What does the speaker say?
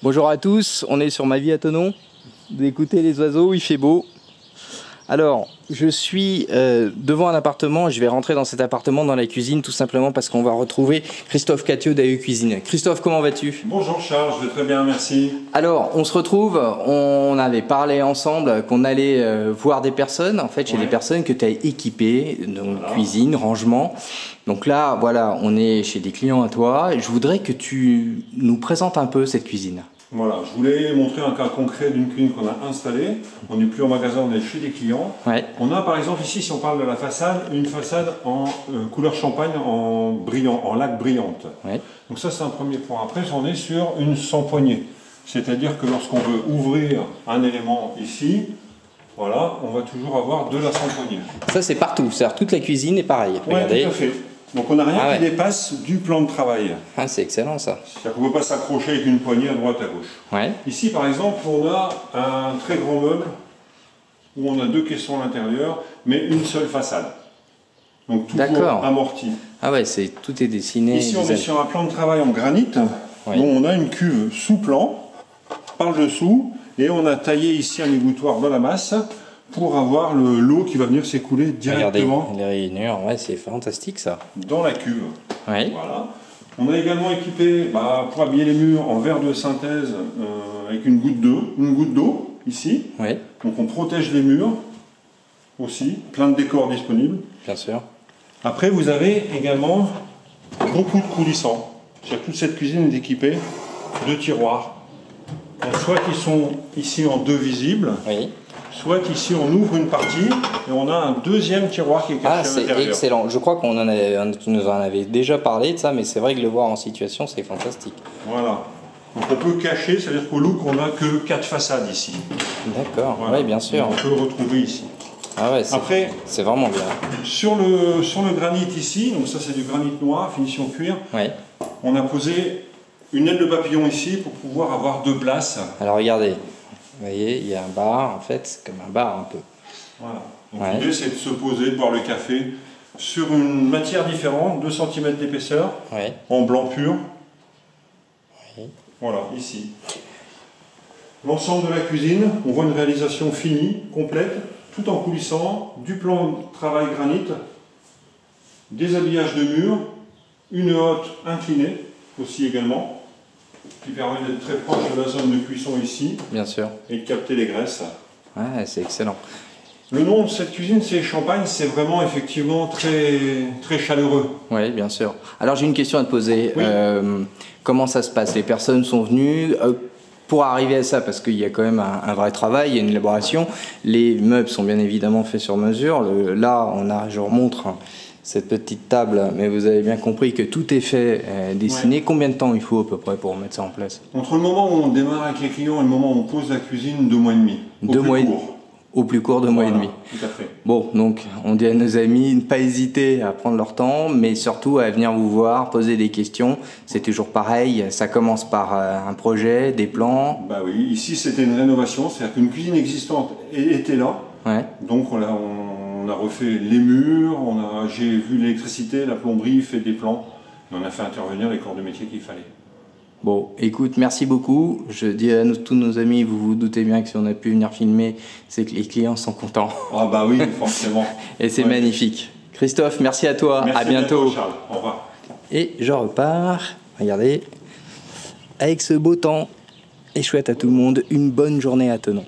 Bonjour à tous, on est sur ma vie à Thonon. Vous écoutez les oiseaux, il fait beau. Alors, je suis devant un appartement, je vais rentrer dans cet appartement, dans la cuisine, tout simplement parce qu'on va retrouver Christophe Cattieux d'AE Cuisine. Christophe, comment vas-tu? Bonjour Charles, je vais très bien, merci. Alors, on se retrouve, on avait parlé ensemble qu'on allait voir des personnes, en fait, chez des personnes que tu as équipées, donc voilà. Cuisine, rangement. Donc là, voilà, on est chez des clients à toi. Je voudrais que tu nous présentes un peu cette cuisine. Voilà, je voulais montrer un cas concret d'une cuisine qu'on a installée. On n'est plus en magasin, on est chez des clients. Ouais. On a par exemple ici, si on parle de la façade, une façade en couleur champagne, en brillant, en laque brillante. Ouais. Donc ça c'est un premier point. Après on est sur une sans poignée. C'est-à-dire que lorsqu'on veut ouvrir un élément ici, voilà, on va toujours avoir de la sans poignée. Ça c'est partout, c'est-à-dire toute la cuisine est pareille. Oui, tout à fait. Donc on n'a rien qui dépasse du plan de travail. Ah, c'est excellent ça. C'est-à-dire qu'on ne peut pas s'accrocher avec une poignée à droite à gauche. Ouais. Ici par exemple on a un très grand meuble où on a deux caissons à l'intérieur mais une seule façade. Donc toujours amorti. Ah ouais, tout est dessiné. Ici on est sur un plan de travail en granit. Oui. Dont on a une cuve sous plan par le dessous et on a taillé ici un égouttoir dans la masse pour avoir l'eau qui va venir s'écouler directement. Regardez, les rainures, ouais, c'est fantastique ça. Dans la cuve. Oui. Voilà. On a également équipé, pour habiller les murs en verre de synthèse avec une goutte d'eau ici. Oui. Donc on protège les murs aussi, plein de décors disponibles. Bien sûr. Après vous avez également beaucoup de coulissants. C'est-à-dire que toute cette cuisine est équipée de tiroirs. Donc soit qui sont ici en deux visibles. Oui. Soit ici on ouvre une partie et on a un deuxième tiroir qui est caché à l'intérieur. Ah, c'est excellent. Je crois tu nous en avais déjà parlé de ça, mais c'est vrai que le voir en situation, c'est fantastique. Voilà. Donc on peut cacher, c'est-à-dire qu'au look, on n'a que 4 façades ici. D'accord, voilà. Oui, bien sûr. On peut le retrouver ici. Ah ouais, après, c'est vraiment bien. Sur le granit ici, donc ça c'est du granit noir, finition cuir, on a posé une aile de papillon ici pour pouvoir avoir 2 places. Alors regardez. Vous voyez, il y a un bar, en fait, c'est comme un bar un peu. Voilà. Donc l'idée, c'est de se poser, de boire le café sur une matière différente, 2 cm d'épaisseur, en blanc pur. Voilà, ici. L'ensemble de la cuisine, on voit une réalisation finie, complète, tout en coulissant, du plan de travail granit, des habillages de murs, une hotte inclinée aussi également, qui permet d'être très proche de la zone de cuisson ici. Bien sûr. Et de capter les graisses. Ouais, c'est excellent. Le nom de cette cuisine, c'est Champagne, c'est vraiment effectivement très chaleureux. Oui, bien sûr. Alors j'ai une question à te poser. Oui. Comment ça se passe? Les personnes sont venues pour arriver à ça, parce qu'il y a quand même un vrai travail, il y a une élaboration. Les meubles sont bien évidemment faits sur mesure. Là, je remontre cette petite table, mais vous avez bien compris que tout est fait, dessiné. Combien de temps il faut à peu près pour mettre ça en place? Entre le moment où on démarre avec les clients et le moment où on pose la cuisine, 2 mois et demi. Au plus court, 2 mois et demi. Tout à fait. Bon, donc on dit à nos amis de ne pas hésiter à prendre leur temps, mais surtout à venir vous voir, poser des questions. C'est toujours pareil, ça commence par un projet, des plans. Bah oui, ici c'était une rénovation, c'est-à-dire qu'une cuisine existante était là. Donc on a refait les murs, j'ai vu l'électricité, la plomberie, fait des plans, et on a fait intervenir les corps de métier qu'il fallait. Bon, écoute, merci beaucoup. Je dis à tous nos amis, vous vous doutez bien que si on a pu venir filmer, c'est que les clients sont contents. Ah bah oui, forcément. Et c'est magnifique. Christophe, merci à toi. Merci à bientôt. Charles. Au revoir. Et je repars, regardez, avec ce beau temps. Et chouette à tout le monde, une bonne journée à Thonon.